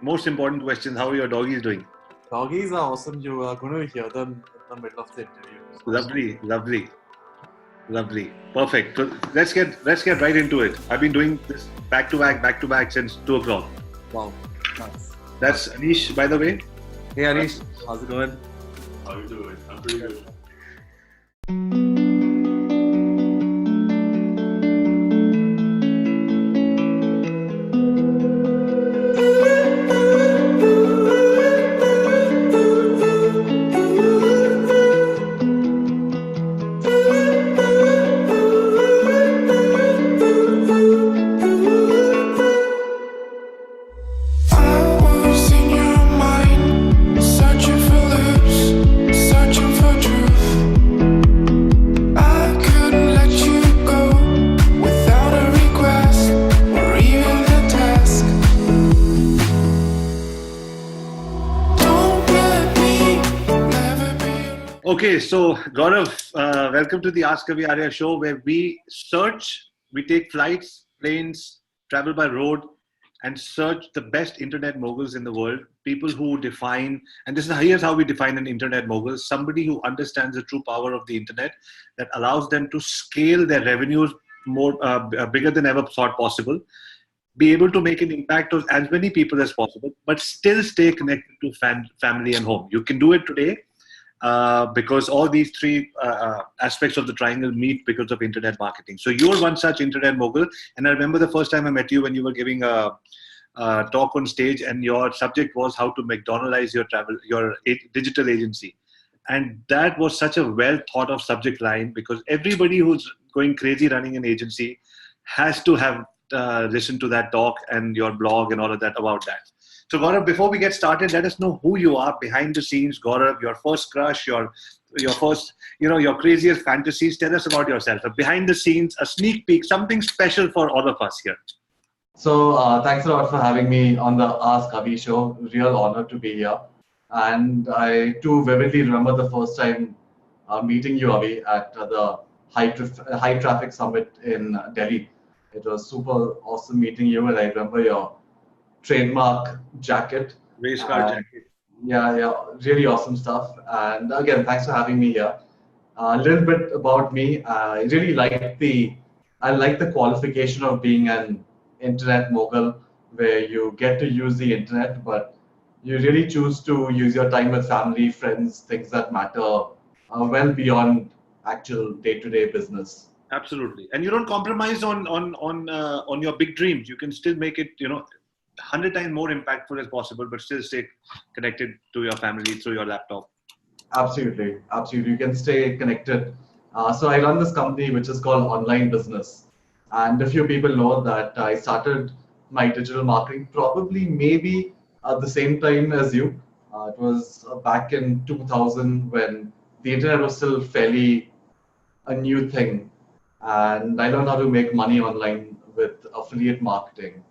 most important question, how are your doggies doing? Doggies are awesome. You are going to hear them in the middle of the interview. So Lovely, lovely, lovely. Perfect. So let's get right into it. I've been doing this back to back since 2 o'clock. wow, nice. That's Anish, by the way. Hey Anish, how's it going? How you doing? I'm pretty good. Okay, so Gaurav, welcome to the Ask Arya show, where we take flights, planes, travel by road, and search the best internet moguls in the world. People who define, and here's how we define an internet mogul: somebody who understands the true power of the internet, that allows them to scale their revenues more bigger than ever thought possible, be able to make an impact on as many people as possible, but still stay connected to family and home. You can do it today. Because all these three aspects of the triangle meet because of internet marketing. So you're one such internet mogul. And I remember the first time I met you when you were giving a talk on stage, and your subject was how to McDonaldize your digital agency. And that was such a well thought of subject line, because everybody who's going crazy running an agency has to have listened to that talk and your blog and all of that about that. So Gaurav, before we get started, let us know who you are behind the scenes. Gaurav, your first crush, your first, your craziest fantasies. Tell us about yourself. Behind the scenes, a sneak peek, something special for all of us here. So thanks a lot for having me on the Ask Avi show. Real honor to be here. And I too vividly remember the first time meeting you, Avi, at the High Traffic Summit in Delhi. It was super awesome meeting you, and I remember your trademark jacket. Race car jacket. Yeah, really awesome stuff. And again, thanks for having me here. A little bit about me. I like the qualification of being an internet mogul, where you get to use the internet, but you really choose to use your time with family, friends, things that matter, well beyond actual day-to-day business. Absolutely, and you don't compromise on your big dreams. You can still make it, 100 times more impactful as possible, but still stay connected to your family through your laptop. Absolutely. You can stay connected. So I run this company which is called Online Business, and a few people know that I started my digital marketing probably maybe at the same time as you. It was back in 2000 when the internet was still fairly a new thing, and I learned how to make money online with affiliate marketing.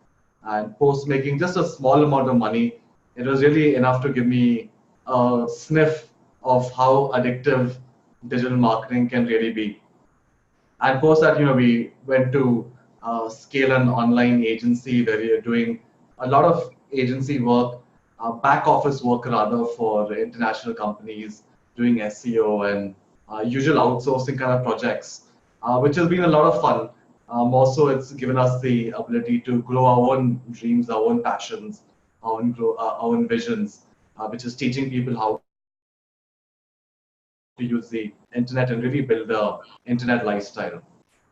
And post making just a small amount of money, it was really enough to give me a sniff of how addictive digital marketing can really be. And post that, we went to scale an online agency where we are doing a lot of agency work, back office work rather, for international companies, doing SEO and usual outsourcing kind of projects, which has been a lot of fun. Also, it's given us the ability to grow our own dreams, our own passions, our own visions, which is teaching people how to use the internet and really build the internet lifestyle.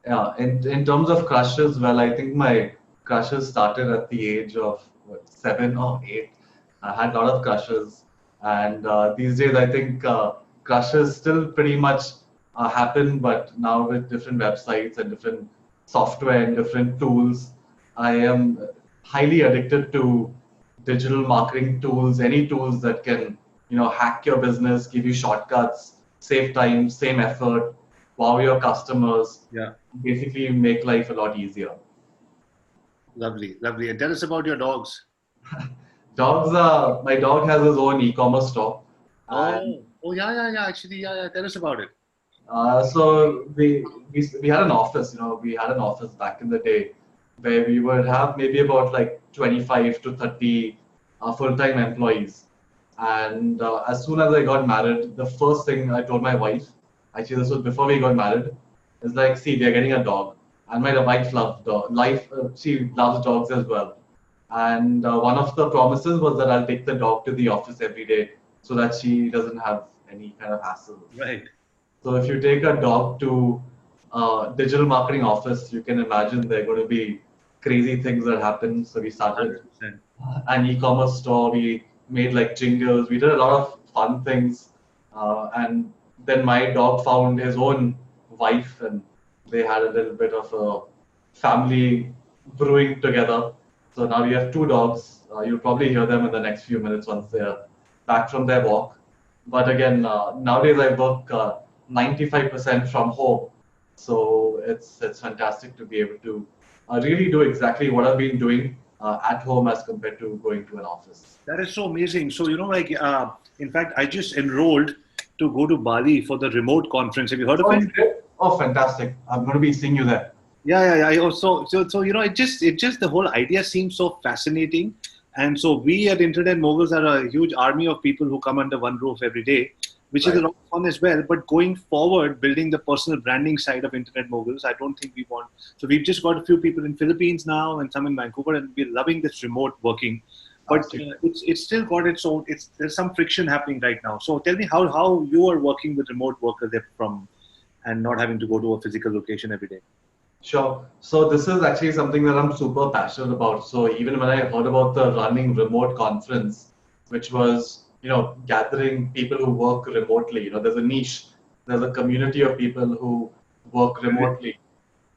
Yeah, in terms of crushes, well, I think my crushes started at the age of 7 or 8. I had a lot of crushes, and these days I think crushes still pretty much happen, but now with different websites and different software and different tools. I am highly addicted to digital marketing tools, any tools that can, hack your business, give you shortcuts, save time, same effort, wow your customers, Yeah. basically make life a lot easier. Lovely, lovely. And tell us about your dogs. Dogs, my dog has his own e-commerce store. And Yeah. Actually, yeah. Tell us about it. So we had an office, we had an office back in the day where we would have maybe about like 25 to 30 full-time employees. And as soon as I got married, the first thing I told my wife, actually this was before we got married, is like, see, we are getting a dog. And my wife loves dog. She loves dogs as well. And one of the promises was that I'll take the dog to the office every day so that she doesn't have any kind of hassle. Right. So if you take a dog to digital marketing office, you can imagine there are going to be crazy things that happen. So we started 100%. an e-commerce store. We made like jingles. We did a lot of fun things. And then my dog found his own wife, and they had a little bit of a family brewing together. So now we have two dogs. You'll probably hear them in the next few minutes once they're back from their walk. But again, nowadays I work 95% from home. So it's fantastic to be able to really do exactly what I've been doing at home as compared to going to an office. That is so amazing. So, in fact, I just enrolled to go to Bali for the remote conference. Have you heard of Oh, it? you did? Oh, fantastic. I'm going to be seeing you there. Yeah. I also, it just the whole idea seems so fascinating. And so we at Internet Moguls are a huge army of people who come under one roof every day, which is a Right. lot of fun as well. But going forward, building the personal branding side of Internet Moguls, I don't think we want. So we've just got a few people in Philippines now and some in Vancouver, and we're loving this remote working. But Absolutely. it's still got its own. There's some friction happening right now. So tell me how you are working with remote workers there from, and not having to go to a physical location every day. Sure. So this is actually something that I'm super passionate about. So even when I heard about the running remote conference, which was, gathering people who work remotely, there's a niche, there's a community of people who work remotely,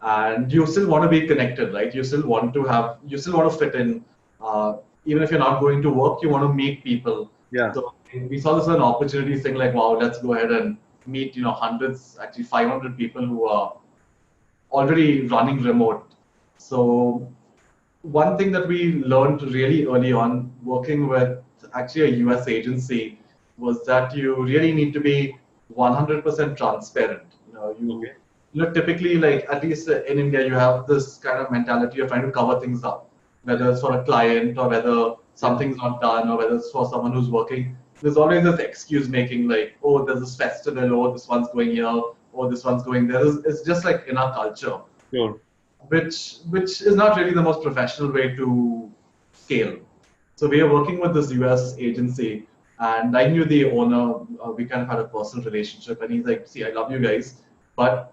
and you still want to be connected, right? You still want to fit in. Even if you're not going to work, you want to meet people. Yeah. So we saw this as an opportunity thing, like, wow, let's go ahead and meet, hundreds, actually 500 people who are already running remote. So one thing that we learned really early on working with actually a US agency was that you really need to be 100% transparent. Okay. Typically, like at least in India, you have this kind of mentality of trying to cover things up, whether it's for a client or whether something's not done or whether it's for someone who's working. There's always this excuse making, like, oh, there's this festival, oh, this one's going here, oh, this one's going there. It's just like in our culture, Sure. which is not really the most professional way to scale. So we are working with this US agency, and I knew the owner. We kind of had a personal relationship, and he's like, "See, I love you guys, but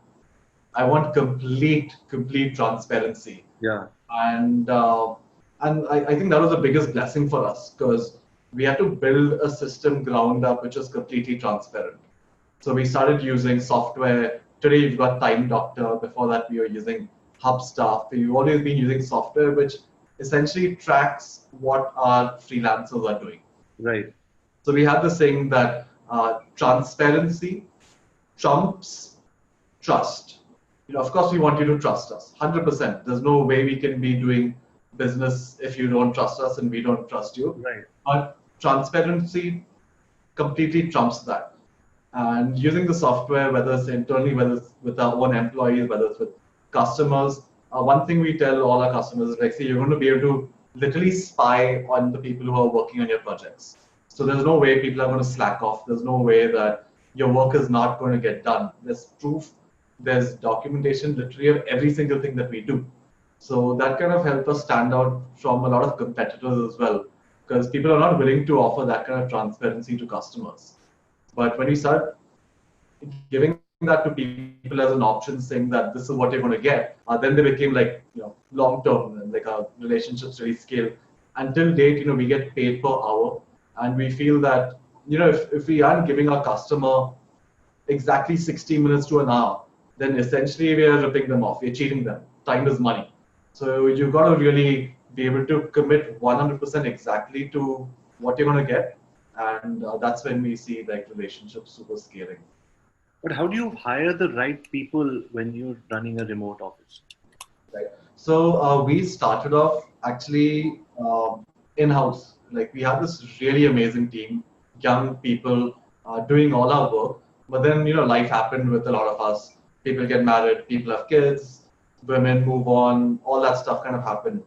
I want complete transparency." Yeah. And I think that was the biggest blessing for us because we had to build a system ground up which is completely transparent. So we started using software. Today we've got Time Doctor. Before that we were using Hubstaff. We've always been using software which essentially tracks what our freelancers are doing. Right. So we have this saying that transparency trumps trust. Of course, we want you to trust us, 100%. There's no way we can be doing business if you don't trust us and we don't trust you. Right. But transparency completely trumps that. And using the software, whether it's internally, whether it's with our own employees, whether it's with customers, one thing we tell all our customers is like, see, you're going to be able to literally spy on the people who are working on your projects. So there's no way people are going to slack off. There's no way that your work is not going to get done. There's proof, there's documentation literally of every single thing that we do. So that kind of helped us stand out from a lot of competitors as well, because people are not willing to offer that kind of transparency to customers. But when we start giving that to people as an option, saying that this is what you're going to get, then they became like long term, and like our relationships really scale. Until date, we get paid per hour, and we feel that if we aren't giving our customer exactly 60 minutes to an hour, then essentially we are ripping them off. We're cheating them. Time is money. So you've got to really be able to commit 100% exactly to what you're going to get, and that's when we see like relationships super scaling. But how do you hire the right people when you're running a remote office? Right. So we started off actually in-house. Like we have this really amazing team, young people doing all our work. But then life happened with a lot of us. People get married, people have kids, women move on, all that stuff kind of happened.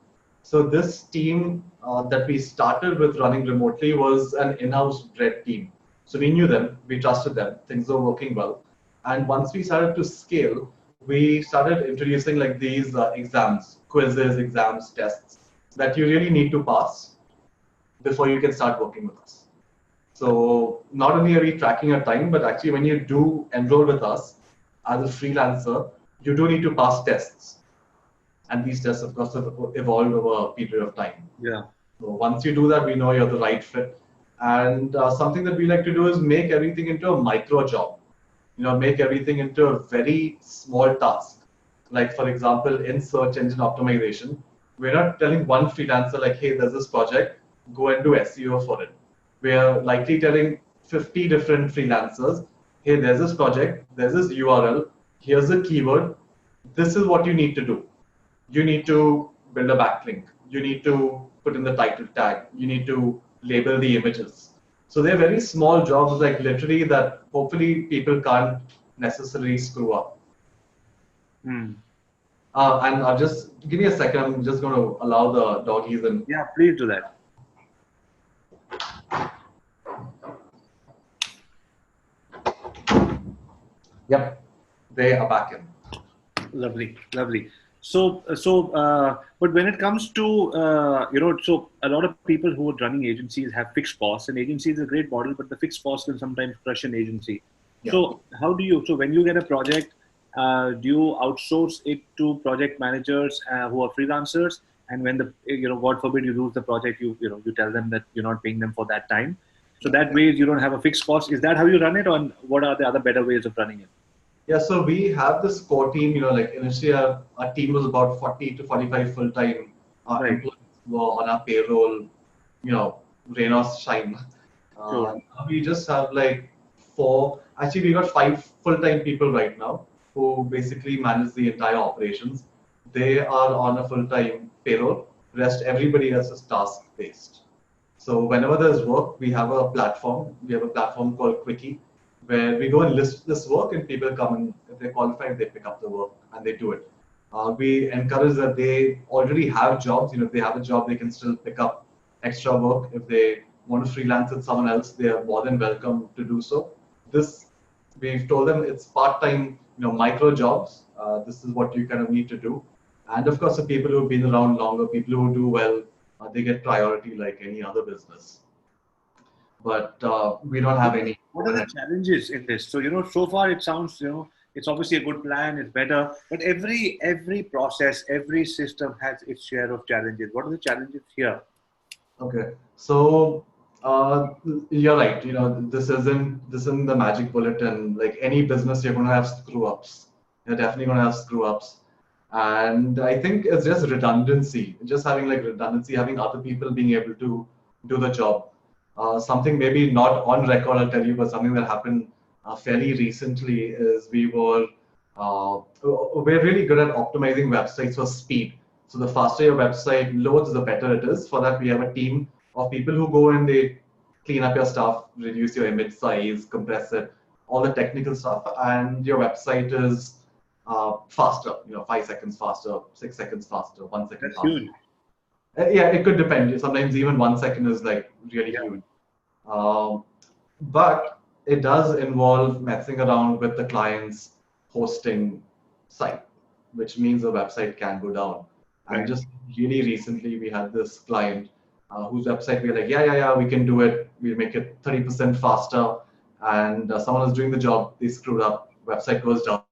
So this team that we started with running remotely was an in-house bred team. So we knew them, we trusted them, things were working well. And once we started to scale, we started introducing like these exams, quizzes, exams, tests that you really need to pass before you can start working with us. So not only are we tracking your time, but actually when you do enroll with us as a freelancer, you do need to pass tests. And these tests, of course, have evolved over a period of time. Yeah. So once you do that, we know you're the right fit. And something that we like to do is make everything into a micro job. Make everything into a very small task. Like for example, in search engine optimization, we're not telling one freelancer like, hey, there's this project, go and do SEO for it. We're likely telling 50 different freelancers, hey, there's this project, there's this URL, here's the keyword, this is what you need to do. You need to build a backlink. You need to put in the title tag. You need to label the images. So they're very small jobs, like literally that hopefully people can't necessarily screw up. And I'll just give me a second. I'm just going to allow the doggies in. Yeah, please do that. Yep, they are back in. Lovely, lovely. So, but when it comes to, so a lot of people who are running agencies have fixed costs, and agency is a great model, but the fixed costs can sometimes crush an agency. Yeah. So so when you get a project, do you outsource it to project managers who are freelancers? And when God forbid you lose the project, you tell them that you're not paying them for that time. So that way you don't have a fixed cost. Is that how you run it, or what are the other better ways of running it? Yeah, so we have this core team, like initially our team was about 40 to 45 full-time employees were on our payroll, rain or shine. Sure. We just have like 4, actually we got 5 full-time people right now who basically manage the entire operations. They are on a full-time payroll, rest everybody else is task-based. So whenever there's work, we have a platform. We have a platform called Quickie, where we go and list this work and people come and if they qualify, they pick up the work and they do it. We encourage that they already have jobs. If they have a job, they can still pick up extra work. If they want to freelance with someone else, they are more than welcome to do so. We've told them it's part-time, micro jobs. This is what you kind of need to do. And of course, the people who've been around longer, people who do well, they get priority like any other business. But we don't have any. What are the challenges in this? So, so far it sounds, it's obviously a good plan, it's better, but every process, every system has its share of challenges. What are the challenges here? Okay, so you're right. This isn't the magic bullet, and like any business, you're going to have screw ups. You're definitely going to have screw ups, and I think it's just redundancy. Just having like redundancy, having other people being able to do the job. Something maybe not on record, I'll tell you, but something that happened fairly recently is we're really good at optimizing websites for speed. So the faster your website loads, the better it is. For that, we have a team of people who go and they clean up your stuff, reduce your image size, compress it, all the technical stuff, and your website is faster. 5 seconds faster, 6 seconds faster, 1 second That's faster. huge. Yeah, it could depend. Sometimes even 1 second is like really huge. But it does involve messing around with the client's hosting site, which means the website can go down. Right. And just really recently, we had this client whose website we were like, yeah, we can do it. We'll make it 30% faster. And someone was doing the job, they screwed up, website goes down.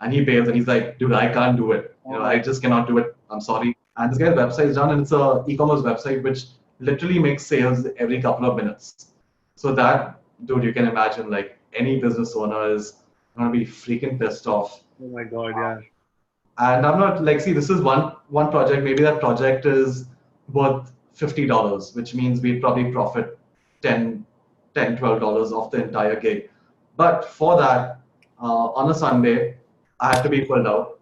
And he bails and he's like, dude, I can't do it. I just cannot do it. I'm sorry. And this guy's website is done, and it's a e-commerce website which literally makes sales every couple of minutes. So that, dude, you can imagine like any business owner is going to be freaking pissed off. Oh my God, yeah. And I'm not like, see, this is one project. Maybe that project is worth $50, which means we'd probably profit $12 off the entire gig. But for that, on a Sunday, I had to be pulled out.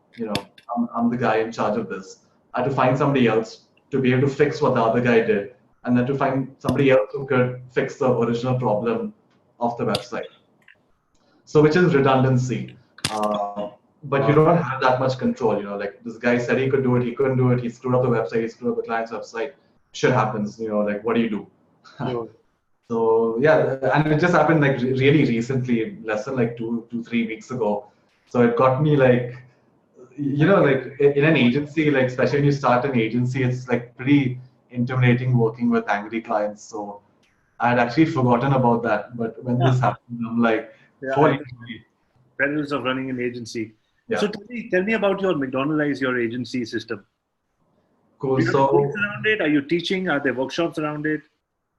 I'm the guy in charge of this. I had to find somebody else to be able to fix what the other guy did, and then to find somebody else who could fix the original problem of the website. So, which is redundancy. but you don't have that much control. Like this guy said he could do it, he couldn't do it, he screwed up the website, he screwed up the client's website. Shit happens, like what do you do? Sure. So yeah, and it just happened like really recently, less than like 3 weeks ago. So it got me like, like in an agency, like especially when you start an agency, it's like pretty intimidating working with angry clients. So I had actually forgotten about that, but when this happened, I'm like, Yeah, I holy know. moly. Perils of running an agency. So Yeah, tell me about your McDonald's, your agency system. cool. Do you have a course So around it? Are you teaching? Are there workshops around it?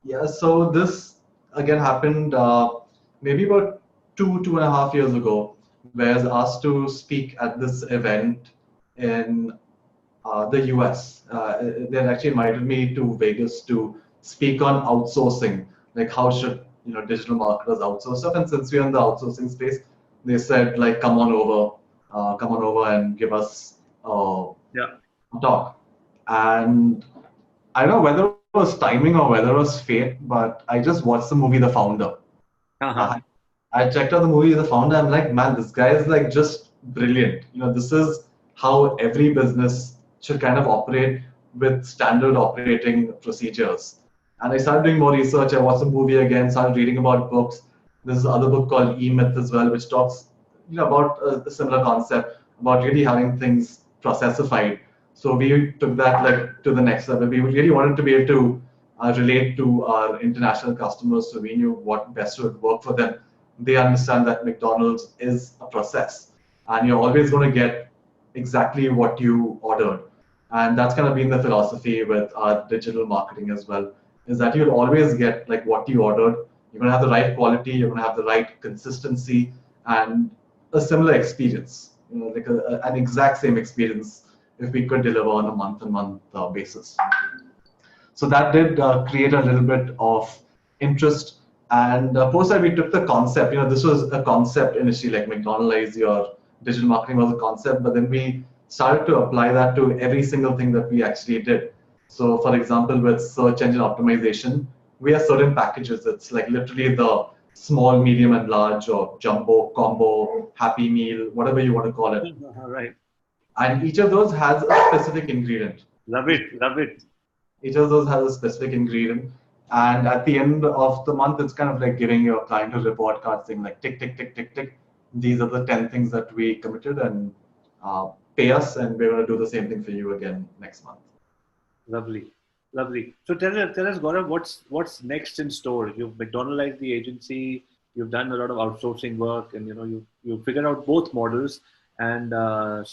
yeah, so this again happened maybe about 2.5 years ago, where I was asked to speak at this event in the US. They had actually invited me to Vegas to speak on outsourcing, like how should digital marketers outsource stuff. And since we're in the outsourcing space, they said like come on over and give us Yeah. a talk. And I don't know whether it was timing or whether it was fate, but I just watched the movie The Founder. Uh-huh. Uh, I checked out the movie The Founder. I'm like, man, this guy is like just brilliant. This is how every business should kind of operate with standard operating procedures. And I started doing more research. I watched the movie again, started reading about books. There's another book called E-Myth as well, which talks about a similar concept about really having things processified. So we took that like to the next level. We really wanted to be able to relate to our international customers, so we knew what best would work for them. They understand that McDonald's is a process, and you're always going to get exactly what you ordered. And that's kind of been the philosophy with our digital marketing as well, is that you'll always get like what you ordered. You're going to have the right quality, you're going to have the right consistency, and a similar experience, like an exact same experience if we could deliver on a month-on-month basis. So that did create a little bit of interest. And post that we took the concept, this was a concept initially, like McDonald's, your digital marketing was a concept, but then we started to apply that to every single thing that we actually did. So for example, with search engine optimization, we have certain packages. It's like literally the small, medium, and large, or jumbo, combo, happy meal, whatever you want to call it. Right. And each of those has a specific ingredient. Love it. Love it. Each of those has a specific ingredient. And at the end of the month, it's kind of like giving your client a report card saying like tick, tick, tick, tick, tick. These are the 10 things that we committed, and pay us, and we're going to do the same thing for you again next month. Lovely. Lovely. So tell us, Gaurav, what's next in store? You've McDonaldized the agency. You've done a lot of outsourcing work, and you figured out both models. And now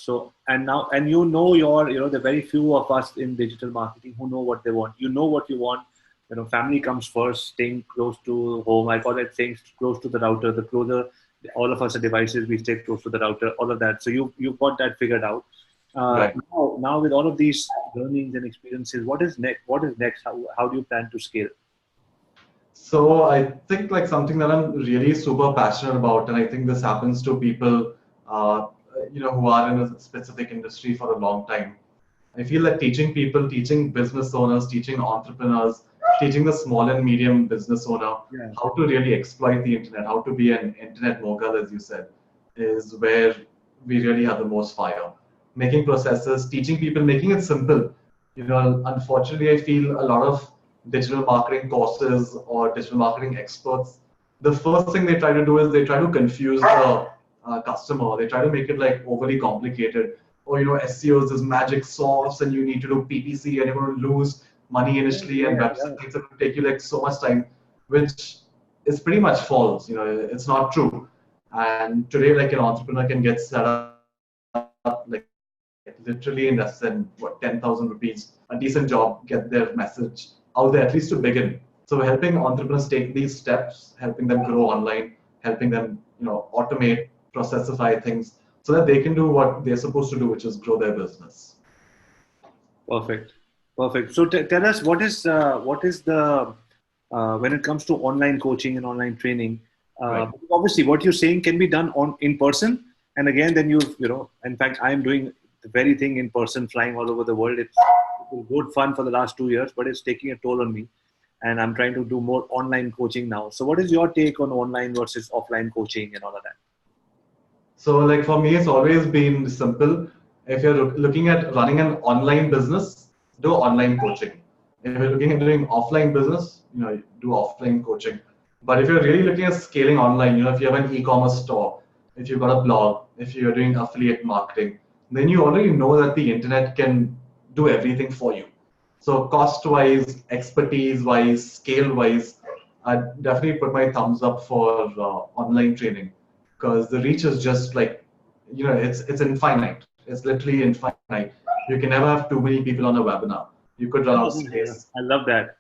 there are very few of us in digital marketing who know what they want. You know what you want. Family comes first. Staying close to home. I call it staying close to the router. The closer all of us are devices, we stay close to the router. All of that. So you've got that figured out. Right. Now with all of these learnings and experiences, what is next? What is next? How do you plan to scale? So I think like something that I'm really super passionate about, and I think this happens to people, who are in a specific industry for a long time. I feel that teaching people, teaching business owners, teaching entrepreneurs, teaching the small and medium business owner how to really exploit the internet, how to be an internet mogul, as you said, is where we really have the most fire. Making processes, teaching people, making it simple. Unfortunately, I feel a lot of digital marketing courses or digital marketing experts, the first thing they try to do is they try to confuse the customer. They try to make it like overly complicated. Or SEO is this magic sauce, and you need to do PPC, and you're going to lose money initially, and websites that will take you like so much time, which is pretty much false. It's not true. And today, like an entrepreneur can get set up like literally in less than 10,000 rupees, a decent job, get their message out there at least to begin. So we're helping entrepreneurs take these steps, helping them grow online, helping them automate, processify things, so that they can do what they're supposed to do, which is grow their business. Perfect. So tell us what is the when it comes to online coaching and online training. Right. Obviously, what you're saying can be done in person, and again, then in fact, I'm doing the very thing in person, flying all over the world. It's been good fun for the last 2 years, but it's taking a toll on me, and I'm trying to do more online coaching now. So, what is your take on online versus offline coaching and all of that? So like for me, it's always been simple. If you're looking at running an online business, do online coaching. If you're looking at doing offline business, do offline coaching. But if you're really looking at scaling online, if you have an e-commerce store, if you've got a blog, if you're doing affiliate marketing, then you already know that the internet can do everything for you. So cost-wise, expertise-wise, scale-wise, I definitely put my thumbs up for online training because the reach is just like, it's infinite. It's literally infinite. You can never have too many people on a webinar. You could run out of space. I love that.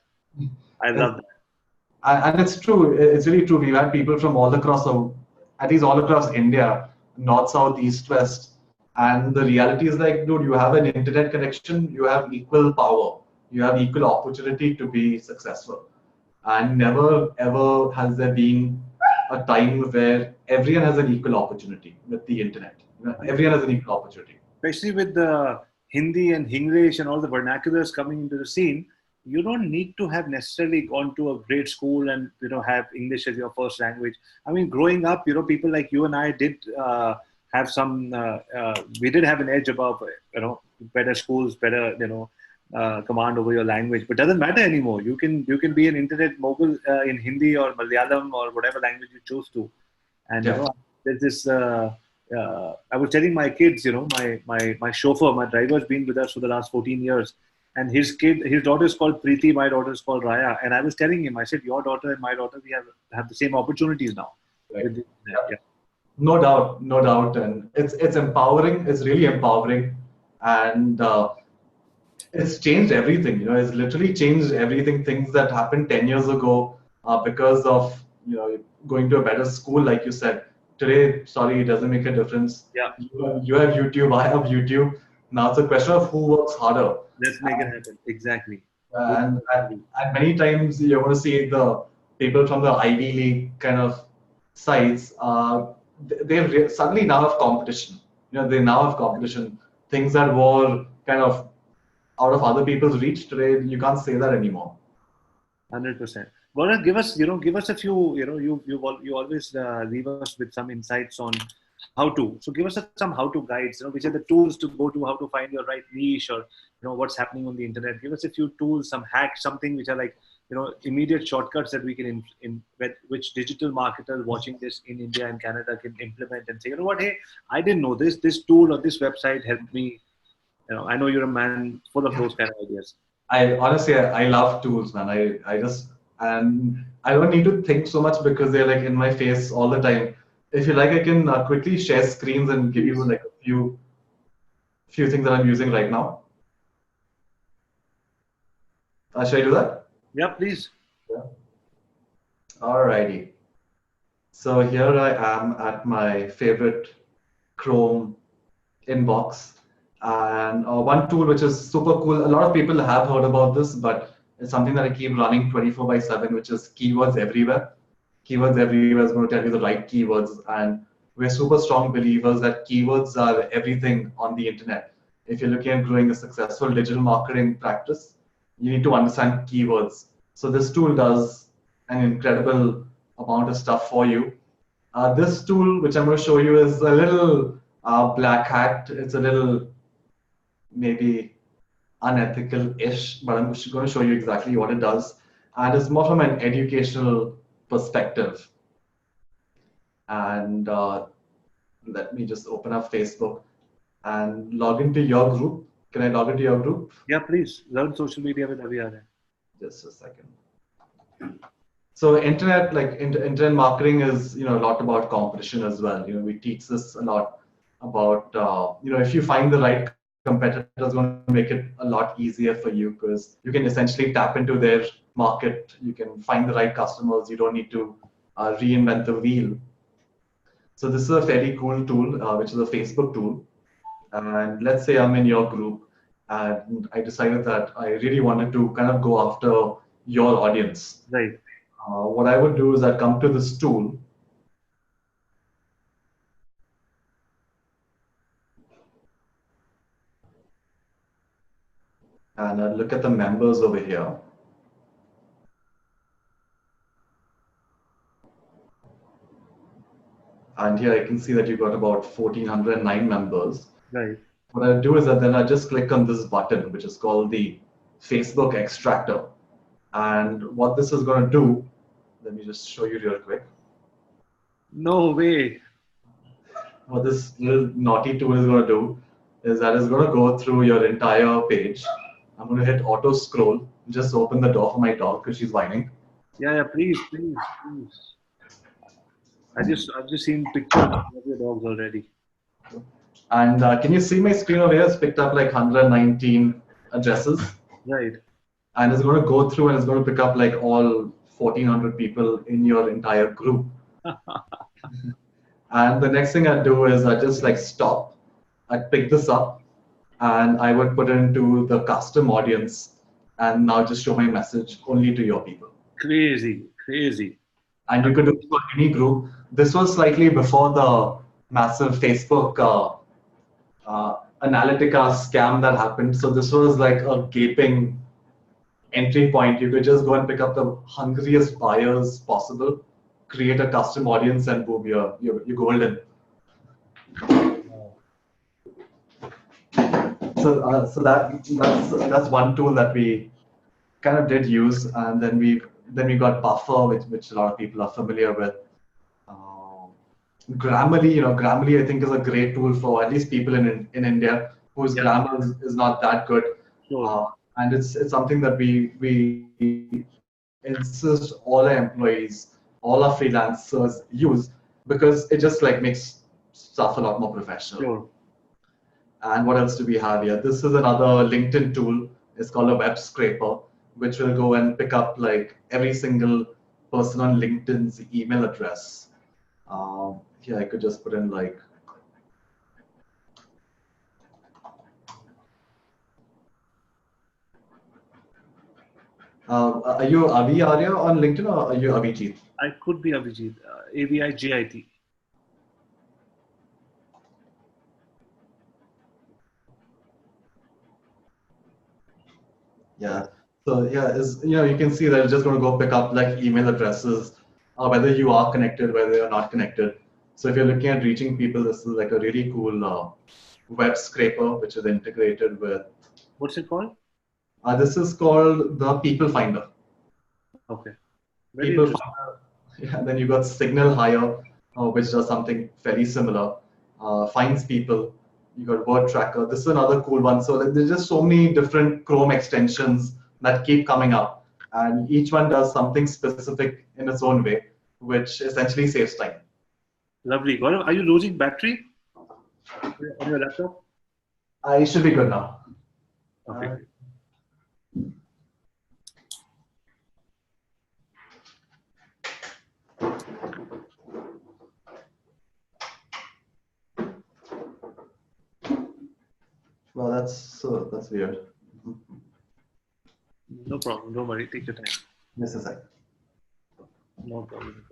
I love that. And it's true. It's really true. We've had people from all across, at least all across India, north, south, east, west. And the reality is like, dude, you have an internet connection, you have equal power, you have equal opportunity to be successful. And never ever has there been a time where everyone has an equal opportunity with the internet. Everyone has an equal opportunity. Especially with the Hindi and English and all the vernaculars coming into the scene, you don't need to have necessarily gone to a great school and have English as your first language. I mean, growing up, people like you and I did have some. We did have an edge above, better schools, better command over your language. But doesn't matter anymore. You can be an internet mogul in Hindi or Malayalam or whatever language you choose to. And there's this. I was telling my kids, my chauffeur, my driver's been with us for the last 14 years. And his daughter is called Preeti, my daughter is called Raya. And I was telling him, I said, your daughter and my daughter, we have the same opportunities now. Right. Yeah. No doubt. And it's empowering, it's really empowering. And it's changed everything, it's literally changed everything. Things that happened 10 years ago because of, going to a better school, like you said. Today, sorry, it doesn't make a difference. Yeah. You have YouTube, I have YouTube. Now it's a question of who works harder. Let's make it happen. Exactly. And many times you're going to see the people from the Ivy League kind of sites, they suddenly now have competition. They now have competition. Things that were kind of out of other people's reach today, you can't say that anymore. 100%. Gaurav, give us a few. You always leave us with some insights on how to. So give us some how-to guides. Which are the tools to go to, how to find your right niche, or what's happening on the internet. Give us a few tools, some hacks, something which are like immediate shortcuts that we can which digital marketer watching this in India and Canada can implement and say, what, hey, I didn't know this tool or this website helped me. I know you're a man full of those kind of ideas. I honestly, I love tools, man. And I don't need to think so much because they're like in my face all the time. If you like, I can quickly share screens and give you like a few things that I'm using right now. Should I do that? Yeah, please. Yeah. Alrighty. So here I am at my favorite Chrome inbox. And one tool which is super cool, a lot of people have heard about this, but it's something that I keep running 24/7, which is Keywords Everywhere. Keywords Everywhere is going to tell you the right keywords, and we're super strong believers that keywords are everything on the internet. If you're looking at growing a successful digital marketing practice, you need to understand keywords. So this tool does an incredible amount of stuff for you. This tool, which I'm going to show you, is a little black hat. It's a little maybe unethical-ish, but I'm just going to show you exactly what it does. And it's more from an educational perspective. And let me just open up Facebook and log into your group. Can I log into your group? Yeah, please. Learn social media with Arya. Just a second. So internet marketing is a lot about competition as well. We teach this a lot about if you find the right competitor, is going to make it a lot easier for you because you can essentially tap into their market. You can find the right customers. You don't need to reinvent the wheel. So this is a very cool tool, which is a Facebook tool. And let's say I'm in your group and I decided that I really wanted to kind of go after your audience. Right. What I would do is I'd come to this tool. And I'd look at the members over here. And here I can see that you got about 1,409 members. Right. What I do is that then I just click on this button, which is called the Facebook Extractor. And what this is going to do, let me just show you real quick. No way. What this little naughty tool is going to do is that it's going to go through your entire page. I'm going to hit auto scroll, just open the door for my dog because she's whining. Yeah, please. I've just seen pictures of your dogs already. And can you see my screen over here? It's picked up like 119 addresses. Right. And it's going to go through and it's going to pick up like all 1,400 people in your entire group. And the next thing I do is I just like stop. I pick this up and I would put it into the custom audience and now just show my message only to your people. Crazy. And you could do it for any group. This was slightly before the massive Facebook Analytica scam that happened. So this was like a gaping entry point. You could just go and pick up the hungriest buyers possible, create a custom audience, and boom, you're golden. So that's one tool that we kind of did use, and then we got Buffer, which a lot of people are familiar with. Grammarly, Grammarly I think is a great tool for at least people in India whose grammar is not that good. Sure. And it's something that we insist all our employees, all our freelancers use because it just like makes stuff a lot more professional. Sure. And what else do we have here? This is another LinkedIn tool. It's called a web scraper, which will go and pick up like every single person on LinkedIn's email address. Here I could just put in like are you Avi Arya on LinkedIn or are you Avijit? I could be Avijit. Avijit. Yeah. So yeah, you can see that it's just going to go pick up like email addresses, whether you are connected, whether you're not connected. So if you're looking at reaching people, this is like a really cool web scraper, which is integrated with. What's it called? This is called the People Finder. Okay. People Finder. Yeah, then you got Signal Hire, which does something very similar. Finds people. You got Word Tracker. This is another cool one. So there's just so many different Chrome extensions that keep coming up, and each one does something specific in its own way, which essentially saves time. Lovely. Gaurav, are you losing battery on your laptop? I should be good now. Okay. Well, that's weird. No problem. Don't worry. Take your time. Just a sec. No problem.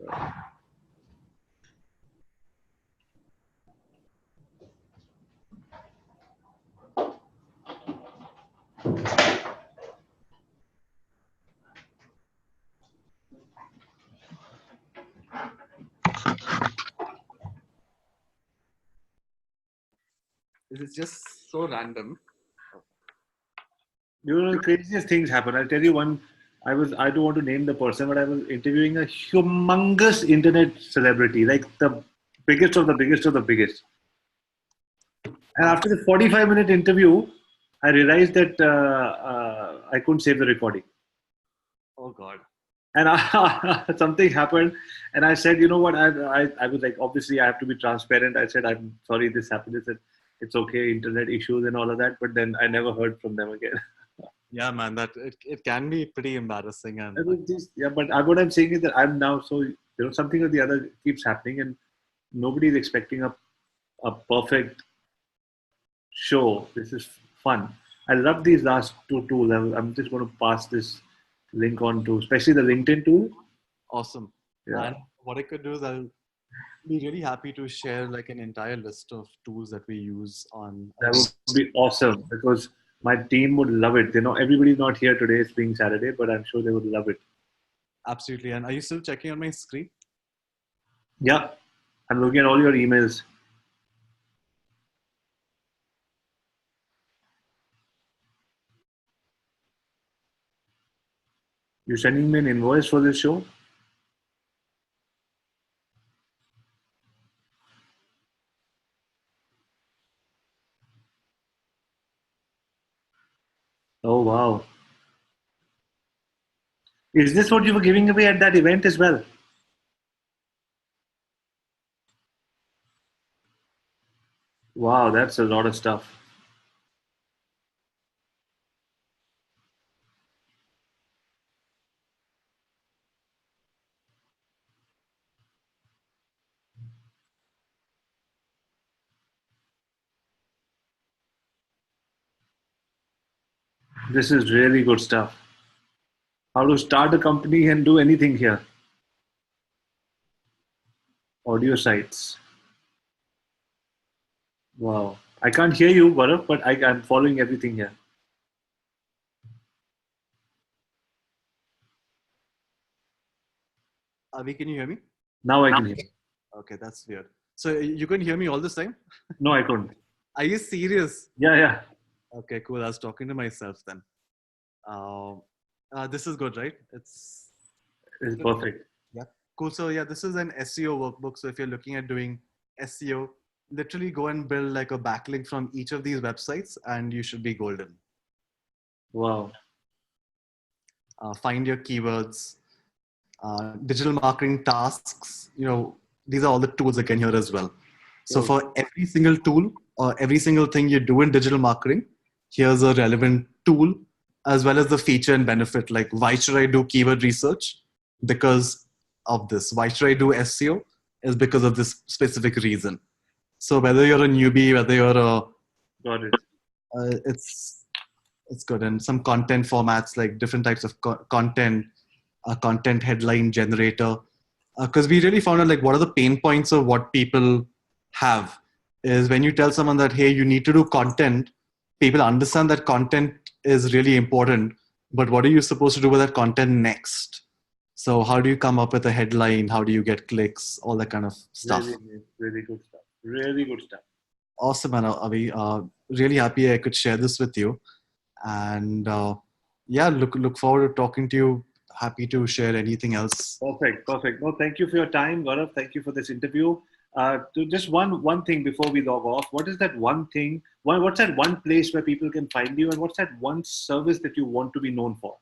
It's just so random. The craziest things happen. I'll tell you one. I don't want to name the person, but I was interviewing a humongous internet celebrity, like the biggest of the biggest of the biggest. And after the 45-minute interview, I realized that I couldn't save the recording. Oh God. And something happened, and I said, you know what? I was like, obviously, I have to be transparent. I said, I'm sorry this happened. They said, it's okay, internet issues and all of that. But then I never heard from them again. Yeah, man, that it can be pretty embarrassing. And but what I'm saying is that I'm now so, something or the other keeps happening, and nobody is expecting a perfect show. This is fun. I love these last two tools. I'm just going to pass this link on to, especially the LinkedIn tool. Awesome. Yeah. And what I could do is I'll be really happy to share like an entire list of tools that we use on. That would be awesome because my team would love it. Everybody's not here today. It's being Saturday, but I'm sure they would love it. Absolutely. And are you still checking on my screen? Yeah, I'm looking at all your emails. You sending me an invoice for this show? Oh wow. Is this what you were giving away at that event as well? Wow, that's a lot of stuff. This is really good stuff. How to start a company and do anything here. Audio sites. Wow. I can't hear you, Gaurav, but I'm following everything here. Avi, can you hear me? Now I can hear. Okay, that's weird. So you couldn't hear me all this time? No, I couldn't. Are you serious? Yeah. Okay, cool. I was talking to myself then. This is good, right? It's perfect. Yeah, cool. So yeah, this is an SEO workbook. So if you're looking at doing SEO, literally go and build like a backlink from each of these websites and you should be golden. Wow. Find your keywords, digital marketing tasks. These are all the tools again here as well. So for every single tool or every single thing you do in digital marketing, here's a relevant tool as well as the feature and benefit. Like, why should I do keyword research? Because of this. Why should I do SEO? Is because of this specific reason. So whether you're a newbie, whether you're a, Got it. It's good. And some content formats, like different types of content, content headline generator. Because we really found out like what are the pain points of what people have is when you tell someone that, hey, you need to do content, people understand that content is really important, but what are you supposed to do with that content next? So how do you come up with a headline? How do you get clicks? All that kind of stuff. Really good stuff. Really good stuff. Awesome, man. Avi. Really happy I could share this with you. And yeah, look forward to talking to you. Happy to share anything else. Perfect. No, thank you for your time, Gaurav. Thank you for this interview. Just one thing before we log off. What is that one thing? What's that one place where people can find you, and what's that one service that you want to be known for?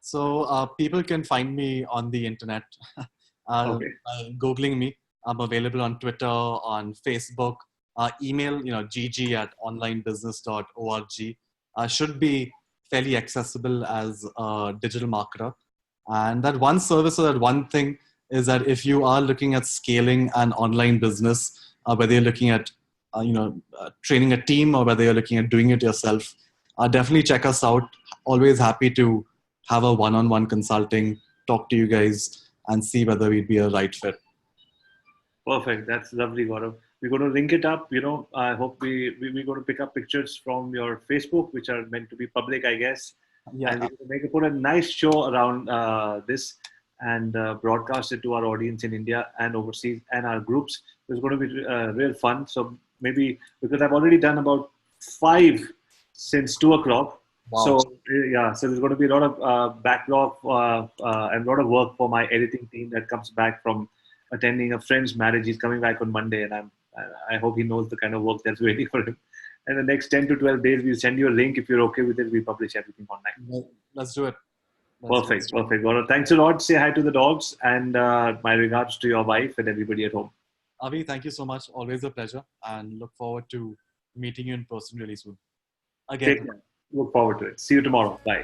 So people can find me on the internet. Googling me. I'm available on Twitter, on Facebook. Email, gg@onlinebusiness.org. Should be fairly accessible as a digital marketer. And that one service or that one thing is that if you are looking at scaling an online business, whether you're looking at training a team or whether you're looking at doing it yourself, definitely check us out. Always happy to have a one-on-one consulting, talk to you guys and see whether we'd be a right fit. Perfect. That's lovely, Gaurav. We're going to link it up. I hope we're going to pick up pictures from your Facebook, which are meant to be public, I guess. Yeah. And we're going to put a nice show around this and broadcast it to our audience in India and overseas and our groups. It's going to be real fun. So maybe, because I've already done about 5 since 2:00. Wow. So there's going to be a lot of backlog and a lot of work for my editing team that comes back from attending a friend's marriage. He's coming back on Monday, and I hope he knows the kind of work that's waiting for him. And the next 10 to 12 days, we'll send you a link. If you're okay with it, we publish everything online. Let's do it. Perfect. Gaurav, thanks a lot. Say hi to the dogs, and my regards to your wife and everybody at home. Avi, thank you so much. Always a pleasure, and look forward to meeting you in person really soon. Again. Take care. Look forward to it. See you tomorrow. Bye.